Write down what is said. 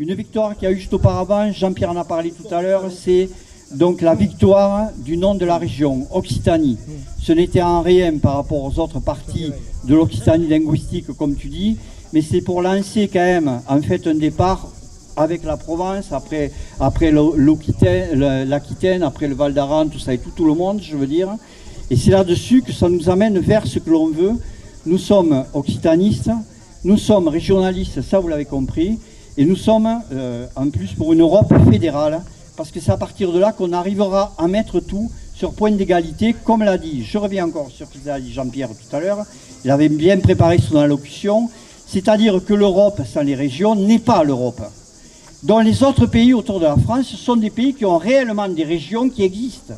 Une victoire qui a eu juste auparavant, Jean-Pierre en a parlé tout à l'heure, c'est donc la victoire du nom de la région, Occitanie. Ce n'était en rien par rapport aux autres parties de l'Occitanie linguistique, comme tu dis, mais c'est pour lancer quand même, en fait, un départ avec la Provence, après l'Aquitaine, après le Val d'Aran, tout ça, et tout le monde, je veux dire. Et c'est là-dessus que ça nous amène vers ce que l'on veut. Nous sommes occitanistes, nous sommes régionalistes, ça vous l'avez compris, et nous sommes en plus pour une Europe fédérale, parce que c'est à partir de là qu'on arrivera à mettre tout sur point d'égalité, comme l'a dit, je reviens encore sur ce qu'a dit Jean-Pierre tout à l'heure, il avait bien préparé son allocution, c'est-à-dire que l'Europe sans les régions n'est pas l'Europe. Donc les autres pays autour de la France sont des pays qui ont réellement des régions qui existent.